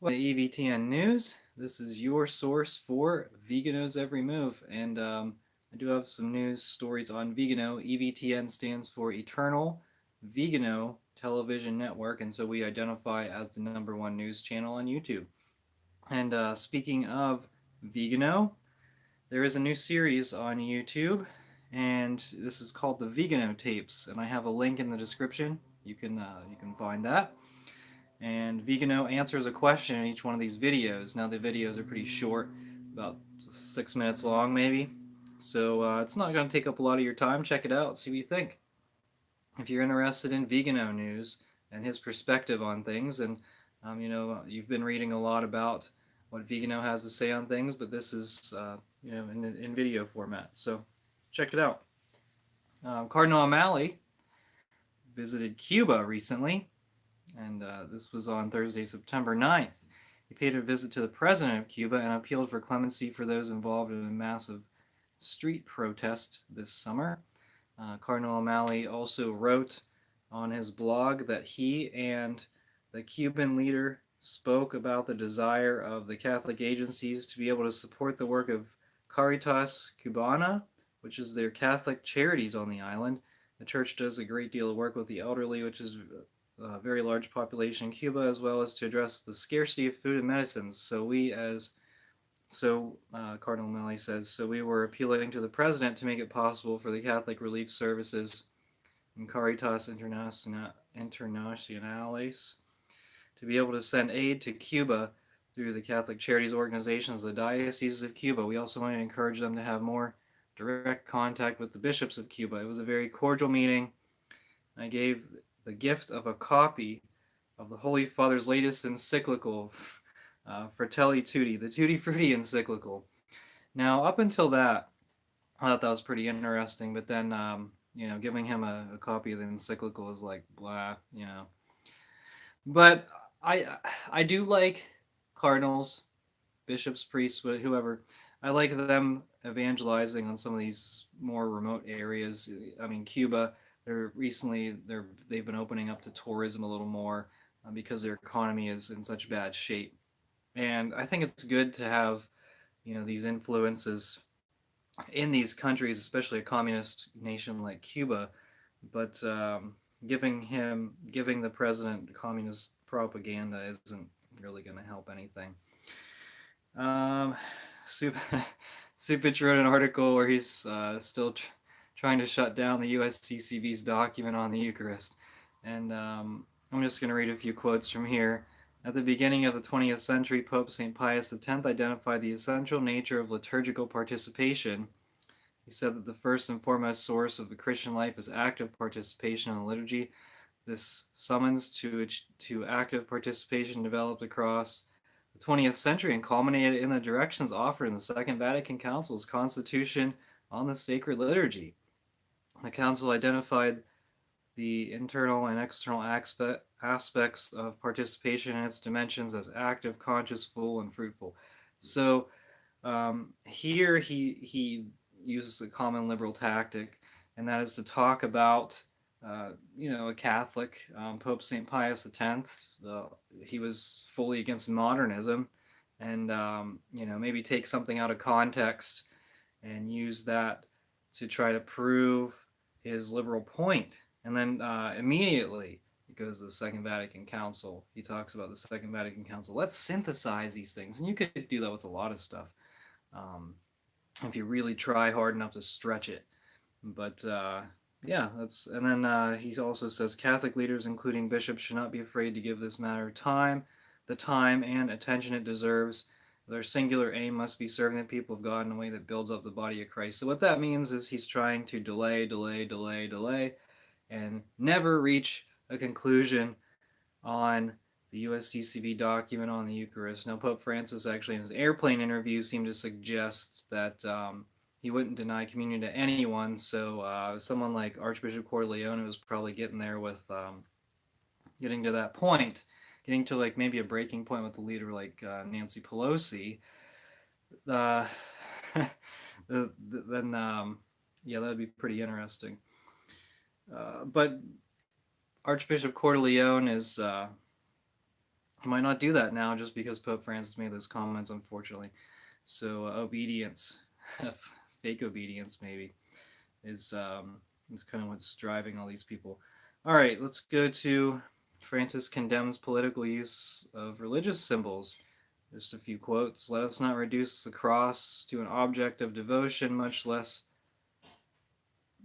Well, EVTN News. This is your source for Vigano's every move, and I do have some news stories on Vigano. EVTN stands for Eternal Vigano Television Network, and so we identify as the number one news channel on YouTube. And speaking of Vigano, there is a new series on YouTube, and this is called the Vegano Tapes, and I have a link in the description. You can find that. And Vigano answers a question in each one of these videos. Now the videos are pretty short, about 6 minutes long maybe. So it's not going to take up a lot of your time. Check it out, see what you think. If you're interested in Vigano news and his perspective on things, and you've been reading a lot about what Vigano has to say on things, but this is in video format. So check it out. Cardinal O'Malley visited Cuba recently, and this was on Thursday, September 9th. He paid a visit to the president of Cuba and appealed for clemency for those involved in a massive street protest this summer. Cardinal O'Malley also wrote on his blog that he and the Cuban leader spoke about the desire of the Catholic agencies to be able to support the work of Caritas Cubana, which is their Catholic charities on the island. The church does a great deal of work with the elderly, which is a very large population in Cuba, as well as to address the scarcity of food and medicines. Cardinal O'Malley says, so we were appealing to the president to make it possible for the Catholic Relief Services and Caritas Internationales to be able to send aid to Cuba through the Catholic Charities organizations, the dioceses of Cuba. We also want to encourage them to have more direct contact with the bishops of Cuba. It was a very cordial meeting. I gave the gift of a copy of the Holy Father's latest encyclical, Fratelli Tutti, the Tutti Frutti encyclical. Now, up until that, I thought that was pretty interesting, but then, giving him a copy of the encyclical is like, blah, But I do like cardinals, bishops, priests, whoever. I like them evangelizing on some of these more remote areas. I mean, Cuba. They've been opening up to tourism a little more because their economy is in such bad shape, and I think it's good to have these influences in these countries, especially a communist nation like Cuba. But giving the president communist propaganda isn't really going to help anything. Um, Supich wrote an article where he's still trying to shut down the USCCB's document on the Eucharist. And I'm just going to read a few quotes from here. At the beginning of the 20th century, Pope St. Pius X identified the essential nature of liturgical participation. He said that the first and foremost source of the Christian life is active participation in the liturgy. This summons to active participation developed across the 20th century and culminated in the directions offered in the Second Vatican Council's Constitution on the Sacred Liturgy. The Council identified the internal and external aspects of participation and its dimensions as active, conscious, full, and fruitful. So here he uses a common liberal tactic, and that is to talk about a Catholic, Pope St. Pius X. He was fully against modernism, and maybe take something out of context and use that to try to prove his liberal point. And then immediately it goes to the Second Vatican Council. He talks about the Second Vatican Council. Let's synthesize these things, and you could do that with a lot of stuff if you really try hard enough to stretch it. But and then he also says Catholic leaders, including bishops, should not be afraid to give this matter the time and attention it deserves. Their singular aim must be serving the people of God in a way that builds up the body of Christ. So what that means is he's trying to delay, and never reach a conclusion on the USCCB document on the Eucharist. Now, Pope Francis actually in his airplane interview seemed to suggest that he wouldn't deny communion to anyone. So someone like Archbishop Cordileone was probably getting there with getting to that point, getting to like maybe a breaking point with the leader like Nancy Pelosi. Then that would be pretty interesting. But Archbishop Cordileone is He might not do that now just because Pope Francis made those comments, unfortunately. So obedience, fake obedience, maybe, is kind of what's driving all these people. All right, let's go to Francis condemns political use of religious symbols. Just a few quotes. Let us not reduce the cross to an object of devotion, much less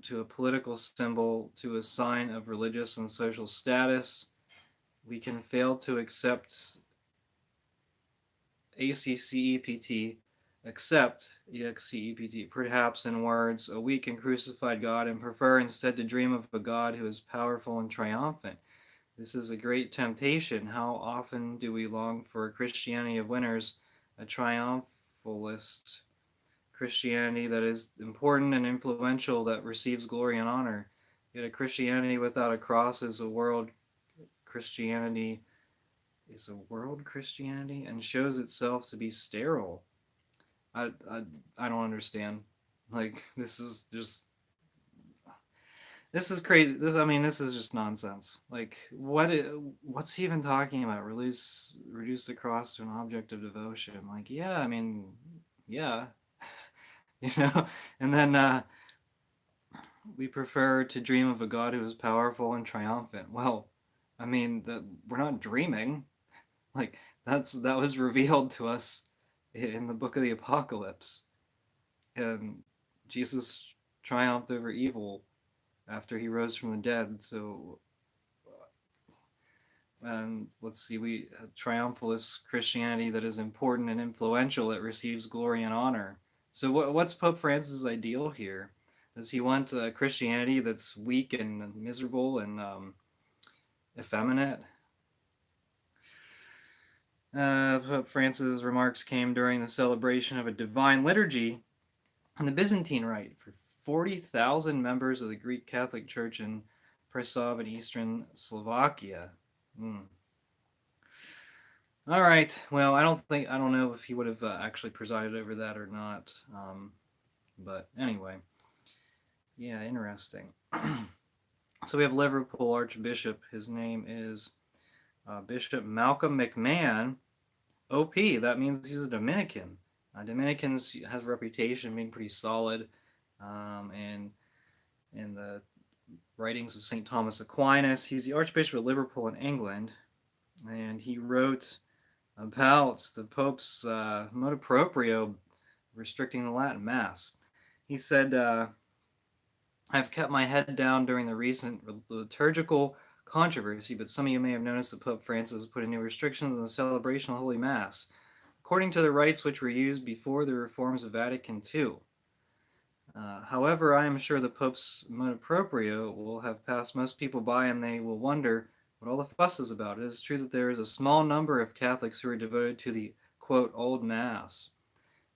to a political symbol, to a sign of religious and social status. We can fail to accept ACCEPT, accept EXCEPT, perhaps in words, a weak and crucified God, and prefer instead to dream of a God who is powerful and triumphant. This is a great temptation. How often do we long for a Christianity of winners, a triumphalist Christianity that is important and influential, that receives glory and honor? Yet a Christianity without a cross is a world Christianity and shows itself to be sterile. I don't understand. Like, this is crazy. This is just nonsense. Like, what's he even talking about? Reduce the cross to an object of devotion. Like, yeah, yeah, you know. And then we prefer to dream of a God who is powerful and triumphant. Well, that we're not dreaming. Like, that was revealed to us in the book of the Apocalypse, and Jesus triumphed over evil after he rose from the dead. So, and let's see, we triumphalist Christianity that is important and influential, that receives glory and honor. So, what's Pope Francis' ideal here? Does he want a Christianity that's weak and miserable and effeminate? Pope Francis' remarks came during the celebration of a divine liturgy on the Byzantine Rite for 40,000 members of the Greek Catholic Church in Prešov in eastern Slovakia. All right. Well, I don't know if he would have actually presided over that or not. But anyway, yeah, interesting. So we have Liverpool Archbishop. His name is Bishop Malcolm McMahon, OP. That means he's a Dominican. Dominicans have a reputation being pretty solid, and in the writings of St. Thomas Aquinas. He's the Archbishop of Liverpool in England, and he wrote about the Pope's motu proprio restricting the Latin Mass. He said, I've kept my head down during the recent liturgical controversy, but some of you may have noticed that Pope Francis put in new restrictions on the celebration of Holy Mass, according to the rites which were used before the reforms of Vatican II. However, I am sure the Pope's motu proprio will have passed most people by, and they will wonder what all the fuss is about. It is true that there is a small number of Catholics who are devoted to the, quote, Old Mass.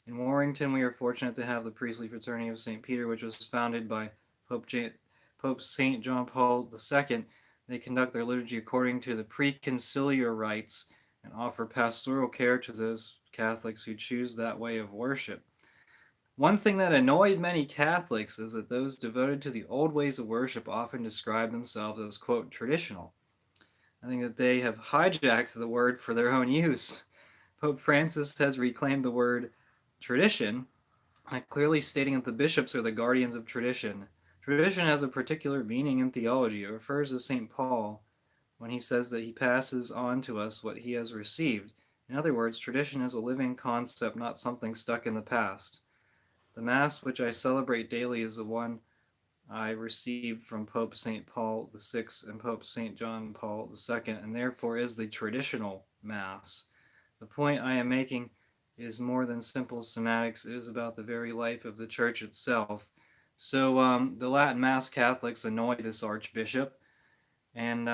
In Warrington, we are fortunate to have the priestly fraternity of St. Peter, which was founded by Pope St. John Paul II. They conduct their liturgy according to the preconciliar rites and offer pastoral care to those Catholics who choose that way of worship. One thing that annoyed many Catholics is that those devoted to the old ways of worship often describe themselves as, quote, traditional. I think that they have hijacked the word for their own use. Pope Francis has reclaimed the word tradition, clearly stating that the bishops are the guardians of tradition. Tradition has a particular meaning in theology. It refers to St. Paul when he says that he passes on to us what he has received. In other words, tradition is a living concept, not something stuck in the past. The Mass which I celebrate daily is the one I received from Pope St. Paul VI and Pope St. John Paul II, and therefore is the traditional Mass. The point I am making is more than simple semantics. It is about the very life of the Church itself. So the Latin Mass Catholics annoy this Archbishop, and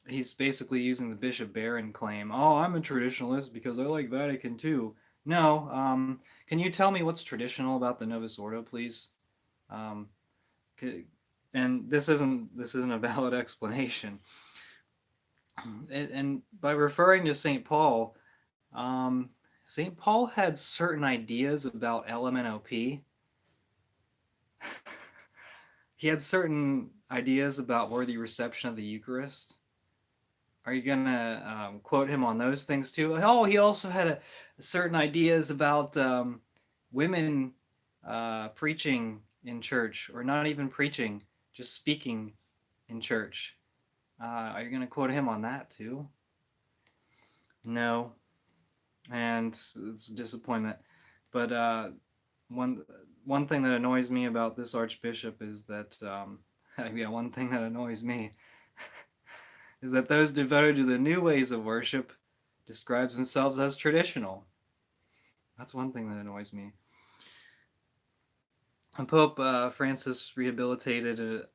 he's basically using the Bishop Barron claim. Oh, I'm a traditionalist because I like Vatican II. No, can you tell me what's traditional about the Novus Ordo, please? And this isn't a valid explanation. And by referring to St. Paul, St. Paul had certain ideas about LMNOP. He had certain ideas about worthy reception of the Eucharist. are you gonna quote him on those things too? Oh, he also had certain ideas about women preaching in church, or not even preaching, just speaking in church. Are you gonna quote him on that too? No, and it's a disappointment. But one one thing that annoys me about this archbishop is that yeah, one thing that annoys me is that those devoted to the new ways of worship describes themselves as traditional. That's one thing that annoys me. And Pope Francis rehabilitated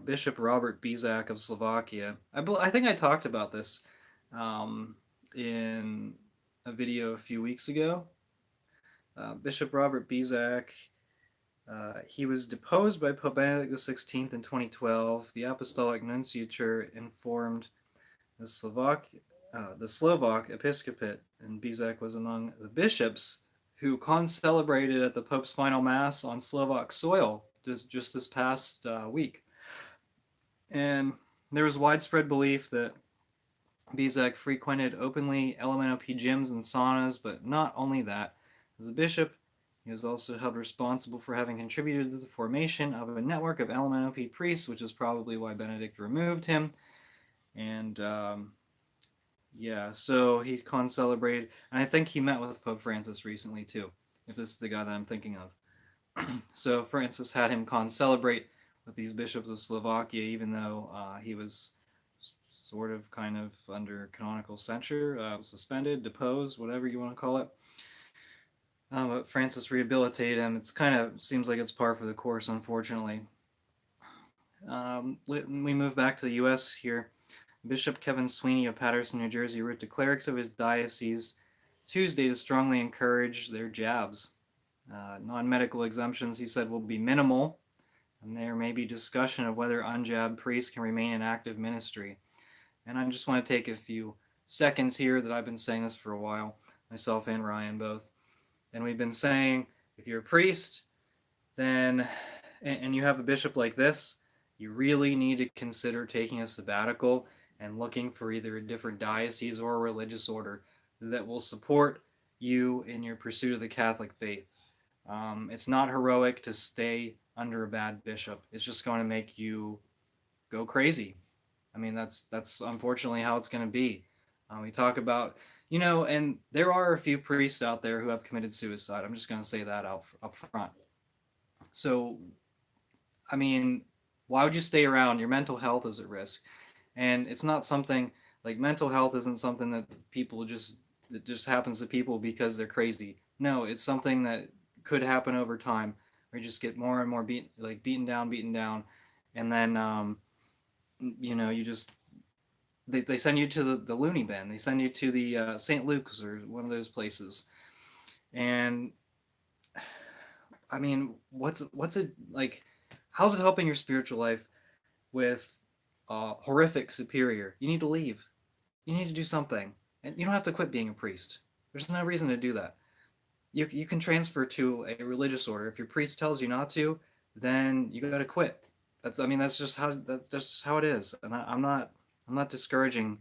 Bishop Robert Bizak of Slovakia. I think I talked about this in a video a few weeks ago. Bishop Robert Bizak, he was deposed by Pope Benedict XVI in 2012. The Apostolic Nunciature informed the Slovak episcopate, and Bizak was among the bishops who concelebrated at the Pope's final Mass on Slovak soil just this past week. And there was widespread belief that Bizak frequented openly LMNOP gyms and saunas, but not only that. As a bishop, he was also held responsible for having contributed to the formation of a network of LMNOP priests, which is probably why Benedict removed him. And yeah, so he concelebrated, and I think he met with Pope Francis recently too, if this is the guy that I'm thinking of. So Francis had him concelebrate with these bishops of Slovakia, even though he was sort of kind of under canonical censure, suspended, deposed, whatever you want to call it. But Francis rehabilitated him. It's kind of seems like it's par for the course, unfortunately. We move back to the U.S. here. Bishop Kevin Sweeney of Paterson, New Jersey, wrote to clerics of his diocese Tuesday to strongly encourage their jabs. Non-medical exemptions, he said, will be minimal, and there may be discussion of whether unjabbed priests can remain in active ministry. And I just want to take a few seconds here that I've been saying this for a while, myself and Ryan both. And we've been saying, if you're a priest, then, and you have a bishop like this, you really need to consider taking a sabbatical and looking for either a different diocese or a religious order that will support you in your pursuit of the Catholic faith. It's not heroic to stay under a bad bishop. It's just going to make you go crazy. I mean, that's unfortunately how it's going to be. We talk about, and there are a few priests out there who have committed suicide. I'm just going to say that up front. So, I mean, why would you stay around? Your mental health is at risk. And it's not something like mental health isn't something that people it just happens to people because they're crazy. No, it's something that could happen over time where you just get more and more beaten down. And then, you just, they send you to the loony bin. They send you to the St. Luke's or one of those places. And I mean, what's it like? How's it helping your spiritual life with horrific superior? You need to leave. You need to do something, and you don't have to quit being a priest. There's no reason to do that. You can transfer to a religious order. If your priest tells you not to, then you got to quit. That's just how it is. And I'm not discouraging,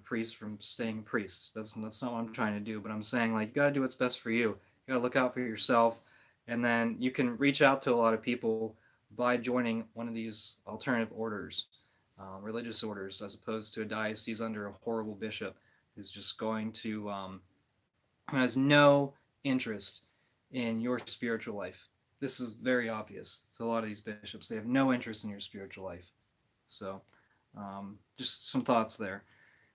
priests from staying priests. That's not what I'm trying to do. But I'm saying, like, you got to do what's best for you. You got to look out for yourself, and then you can reach out to a lot of people by joining one of these alternative orders, religious orders, as opposed to a diocese under a horrible bishop who's just going to has no interest in your spiritual life. This is very obvious. So a lot of these bishops, they have no interest in your spiritual life. So just some thoughts there.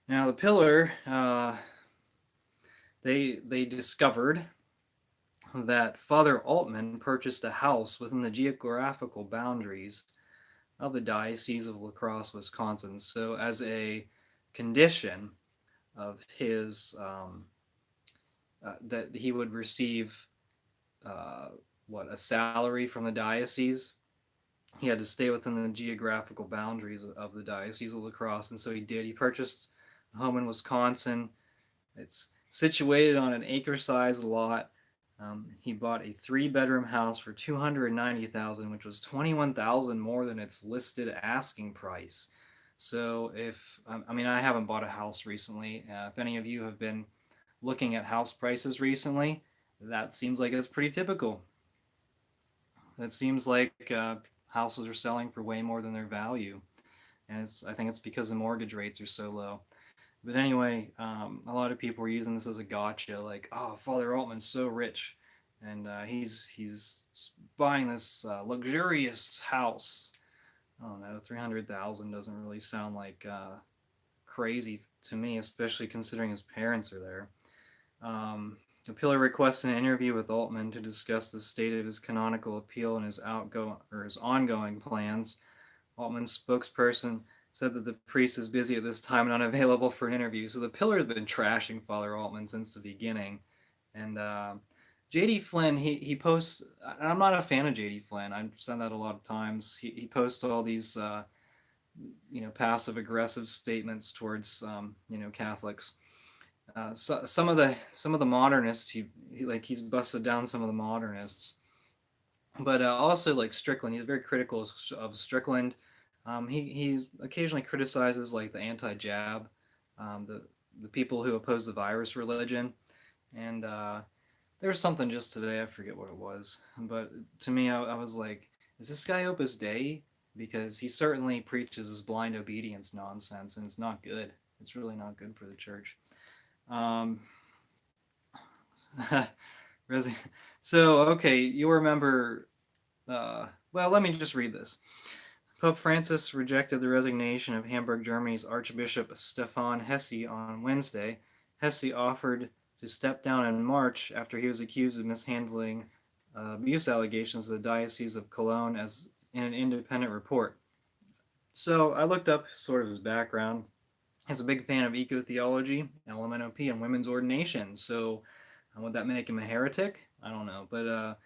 Now the pillar, they discovered that Father Altman purchased a house within the geographical boundaries of the Diocese of La Crosse, Wisconsin. So as a condition of his, that he would receive, a salary from the diocese, he had to stay within the geographical boundaries of the Diocese of La Crosse, and so he did. He purchased a home in Wisconsin. It's situated on an acre-sized lot. He bought a 3-bedroom house for $290,000, which was $21,000 more than its listed asking price. So I mean, I haven't bought a house recently. If any of you have been looking at house prices recently, that seems like it's pretty typical. That seems like houses are selling for way more than their value, and I think it's because the mortgage rates are so low. But anyway, a lot of people are using this as a gotcha, like, oh, Father Altman's so rich, and he's buying this luxurious house. I don't know, 300,000 doesn't really sound like crazy to me, especially considering his parents are there. The Pillar requests an interview with Altman to discuss the state of his canonical appeal and his ongoing plans. Altman's spokesperson said that the priest is busy at this time and unavailable for an interview. So the Pillar has been trashing Father Altman since the beginning. And J.D. Flynn, he posts. I'm not a fan of J.D. Flynn. I've said that a lot of times. He posts all these passive aggressive statements towards Catholics. So some of the modernists, he's busted down some of the modernists, but also like Strickland, he's very critical of Strickland. He occasionally criticizes like the anti-jab, the people who oppose the virus religion, and there was something just today, I forget what it was, but to me, I was like, is this guy Opus Dei? Because he certainly preaches this blind obedience nonsense, and it's not good. It's really not good for the church. Um, so, okay, you remember. Well, let me just read this. Pope Francis rejected the resignation of Hamburg, Germany's Archbishop Stefan Hesse on Wednesday. Hesse offered to step down in March after he was accused of mishandling abuse allegations of the Diocese of Cologne, as in an independent report. So I looked up sort of his background. He's a big fan of eco-theology, LMNOP, and women's ordination. So would that make him a heretic? I don't know, but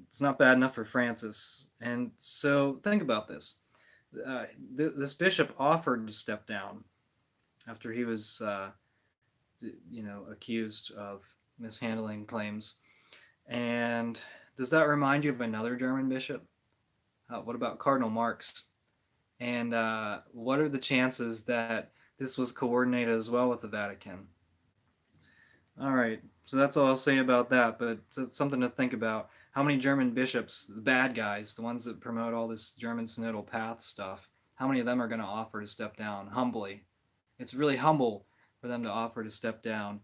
it's not bad enough for Francis. And so think about this. This bishop offered to step down after he was, accused of mishandling claims. And does that remind you of another German bishop? What about Cardinal Marx? And what are the chances that this was coordinated as well with the Vatican? All right, so that's all I'll say about that, but it's something to think about. How many German bishops, the bad guys, the ones that promote all this German synodal path stuff, how many of them are going to offer to step down humbly? It's really humble for them to offer to step down.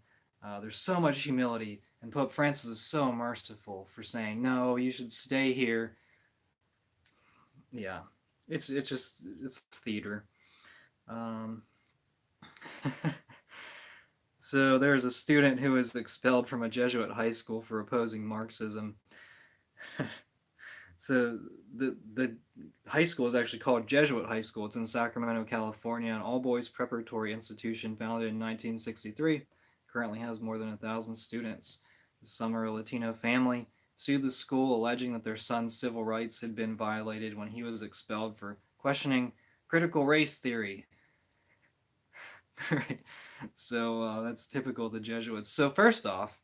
There's so much humility, and Pope Francis is so merciful for saying, no, you should stay here. Yeah, it's theater. Um, so there's a student who was expelled from a Jesuit high school for opposing Marxism. So the high school is actually called Jesuit High School. It's in Sacramento, California, an all-boys preparatory institution founded in 1963. Currently has more than 1,000 students. The Summer Latino family sued the school, alleging that their son's civil rights had been violated when he was expelled for questioning critical race theory. Right. So that's typical of the Jesuits. So first off,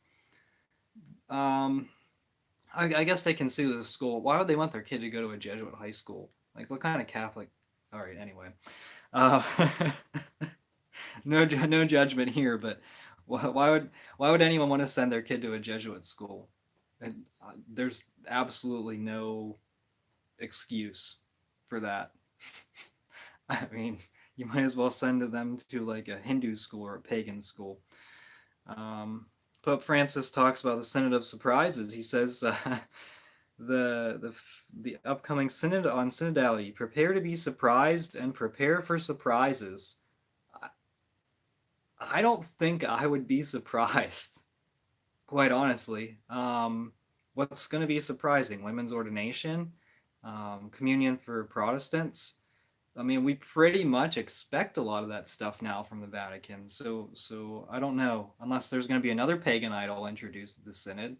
I guess they can sue the school. Why would they want their kid to go to a Jesuit high school? Like, what kind of Catholic? All right, anyway. Uh, no judgment here, but why would anyone want to send their kid to a Jesuit school? And there's absolutely no excuse for that. I mean, you might as well send them to like a Hindu school or a pagan school. Pope Francis talks about the Synod of Surprises. He says the upcoming Synod on Synodality, prepare to be surprised and prepare for surprises. I don't think I would be surprised, quite honestly. What's going to be surprising? Women's ordination, communion for Protestants. I mean, we pretty much expect a lot of that stuff now from the Vatican. So I don't know, unless there's going to be another pagan idol introduced at the synod.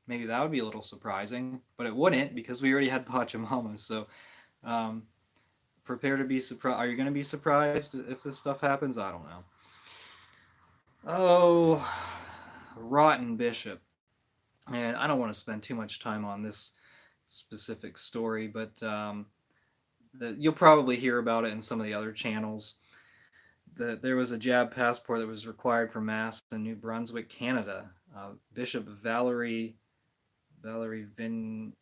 Maybe that would be a little surprising, but it wouldn't because we already had Pachamama. So prepare to be surprised. Are you going to be surprised if this stuff happens? I don't know. Oh, rotten bishop. And I don't want to spend too much time on this specific story, but you'll probably hear about it in some of the other channels. There was a jab passport that was required for Mass in New Brunswick, Canada. Bishop Valerie Vinayou,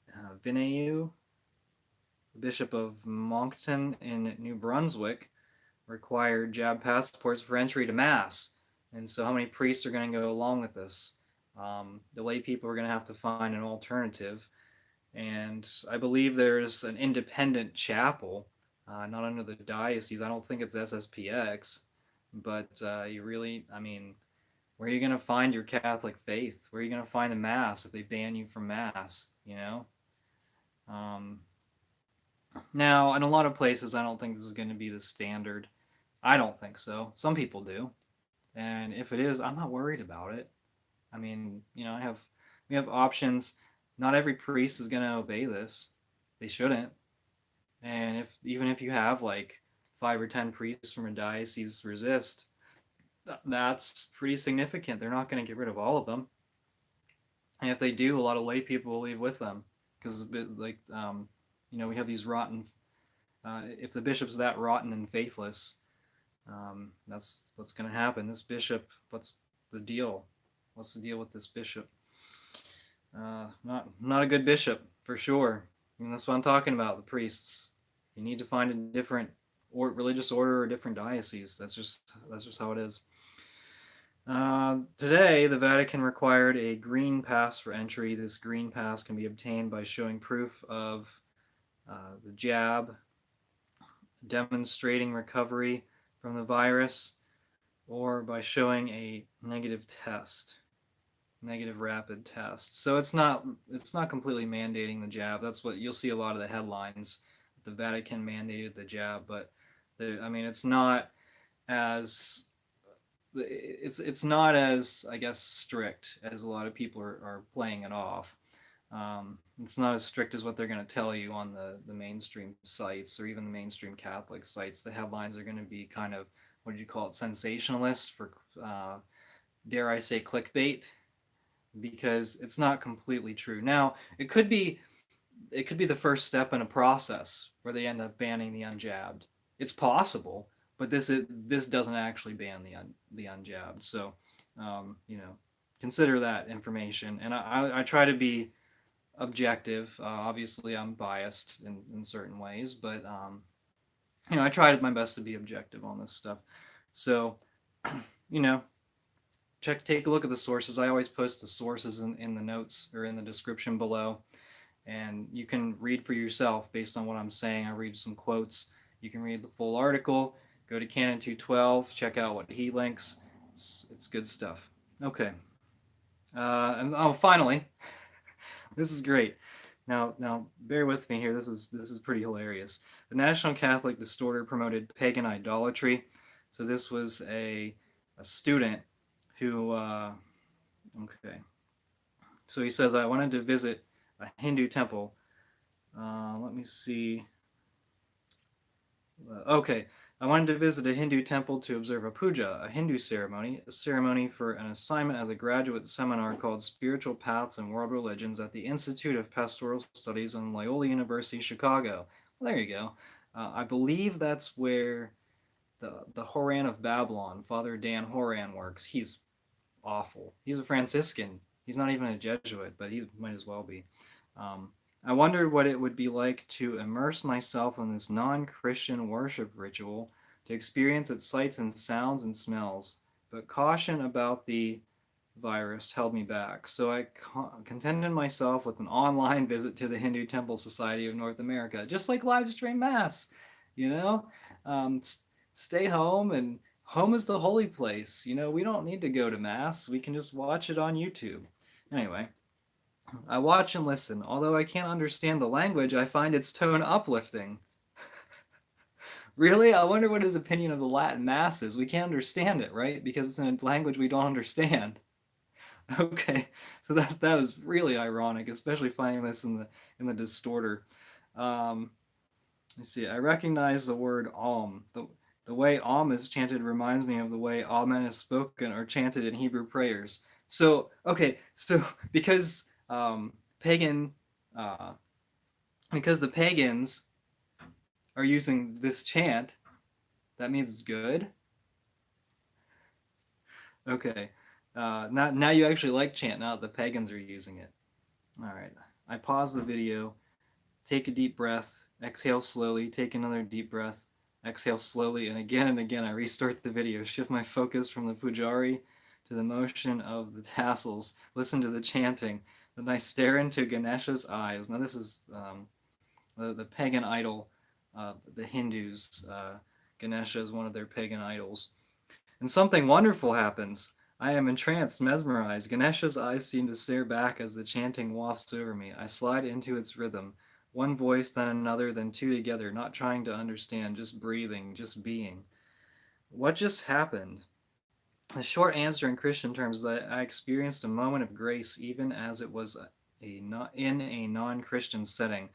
Bishop of Moncton in New Brunswick, required jab passports for entry to Mass. And so, how many priests are going to go along with this? The lay people are going to have to find an alternative. And I believe there's an independent chapel, not under the diocese. I don't think it's SSPX, but you really, I mean, where are you going to find your Catholic faith? Where are you going to find the Mass if they ban you from Mass, you know? Now, in a lot of places, I don't think this is going to be the standard. I don't think so. Some people do. And if it is, I'm not worried about it. I mean, you know, we have options. Not every priest is going to obey this. They shouldn't. And even if you have like 5 or 10 priests from a diocese resist, that's pretty significant. They're not going to get rid of all of them. And if they do, a lot of lay people will leave with them because like you know, we have these rotten. If the bishop's that rotten and faithless, that's what's going to happen. This bishop, what's the deal? What's the deal with this bishop? Not a good bishop for sure. And that's what I'm talking about. The priests. You need to find a different religious order or different diocese. That's just how it is. Today, the Vatican required a green pass for entry. This green pass can be obtained by showing proof of the jab, demonstrating recovery from the virus, or by showing a negative rapid test. So it's not completely mandating the jab. That's what you'll see a lot of the headlines. The Vatican mandated the jab, but I mean, it's not as I guess strict as a lot of people are playing it off. It's not as strict as what they're going to tell you on the mainstream sites or even the mainstream Catholic sites. The headlines are going to be kind of, what did you call it, sensationalist, for dare I say clickbait, because it's not completely true. Now, it could be the first step in a process where they end up banning the unjabbed. It's possible, but this doesn't actually ban the unjabbed. So, you know, consider that information. And I try to be objective. Obviously, I'm biased in certain ways, but you know, I tried my best to be objective on this stuff. So, you know, take a look at the sources. I always post the sources in the notes or in the description below, and you can read for yourself based on what I'm saying. I read some quotes. You can read the full article. Go to Canon 212. Check out what he links. It's good stuff. Okay. And finally, this is great. Now, bear with me here. This is pretty hilarious. The National Catholic Distorter promoted pagan idolatry. So this was a student who, okay. So he says, I wanted to visit a Hindu temple. Let me see. Okay. I wanted to visit a Hindu temple to observe a puja, a Hindu ceremony, a ceremony for an assignment as a graduate seminar called Spiritual Paths and World Religions at the Institute of Pastoral Studies on Loyola University, Chicago. Well, there you go. I believe that's where the Horan of Babylon, Father Dan Horan, works. He's awful. He's a Franciscan. He's not even a Jesuit, but he might as well be. I wondered what it would be like to immerse myself in this non-Christian worship ritual, to experience its sights and sounds and smells, but caution about the virus held me back. So I contented myself with an online visit to the Hindu Temple Society of North America, just like live stream mass, you know? Stay home, and home is the holy place. You know, we don't need to go to mass. We can just watch it on YouTube. Anyway, I watch and listen. Although I can't understand the language, I find its tone uplifting. Really? I wonder what his opinion of the Latin Mass is. We can't understand it, right? Because it's in a language we don't understand. Okay, so that was really ironic, especially finding this in the distorter. Let's see. I recognize the word Om. The way Om is chanted reminds me of the way Amen is spoken or chanted in Hebrew prayers. So okay, so because pagan, because the pagans are using this chant, that means it's good? Okay. Now you actually like chant, now that the pagans are using it. All right. I pause the video, take a deep breath, exhale slowly, take another deep breath, exhale slowly, and again I restart the video, shift my focus from the pujari to the motion of the tassels, listen to the chanting, then I stare into Ganesha's eyes. Now this is the pagan idol, the Hindus. Ganesha is one of their pagan idols. And something wonderful happens. I am entranced, mesmerized. Ganesha's eyes seem to stare back as the chanting wafts over me. I slide into its rhythm. One voice, then another, then two together, not trying to understand, just breathing, just being. What just happened? The short answer in Christian terms is that I experienced a moment of grace even as it was in a non-Christian setting.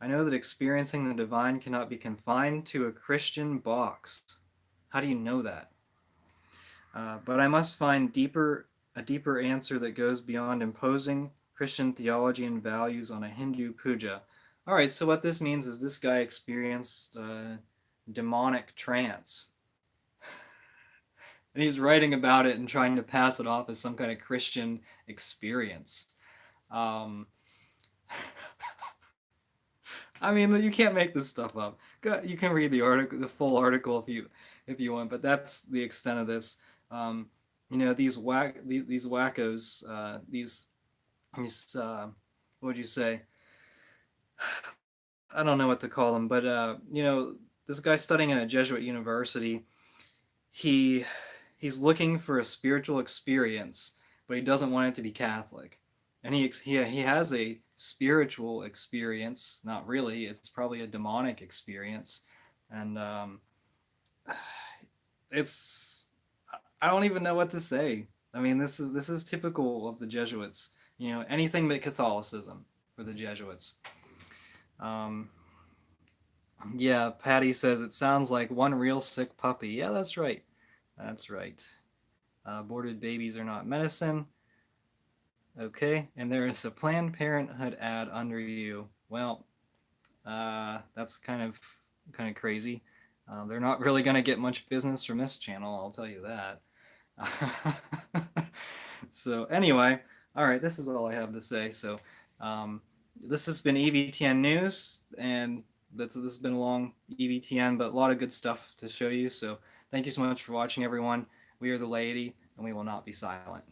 I know that experiencing the divine cannot be confined to a Christian box. How do you know that? But I must find a deeper answer that goes beyond imposing Christian theology and values on a Hindu puja. All right, so what this means is this guy experienced demonic trance. And he's writing about it and trying to pass it off as some kind of Christian experience. I mean, you can't make this stuff up. You can read the article, the full article, if you want, but that's the extent of this. These wackos, these what would you say? I don't know what to call them, but this guy studying in a Jesuit university, he he's looking for a spiritual experience, but he doesn't want it to be Catholic, and he has a spiritual experience. Not really; it's probably a demonic experience, and it's I don't even know what to say. I mean, this is typical of the Jesuits. Anything but Catholicism for the Jesuits. Yeah, Patty says it sounds like one real sick puppy. Yeah, that's right. That's right. Aborted babies are not medicine. Okay, and there is a Planned Parenthood ad under you. Well, that's kind of crazy. They're not really going to get much business from this channel, I'll tell you that. So anyway, all right, this is all I have to say. So this has been EVTN News, and this has been a long EVTN, but a lot of good stuff to show you. So thank you so much for watching, everyone. We are the laity, and we will not be silent.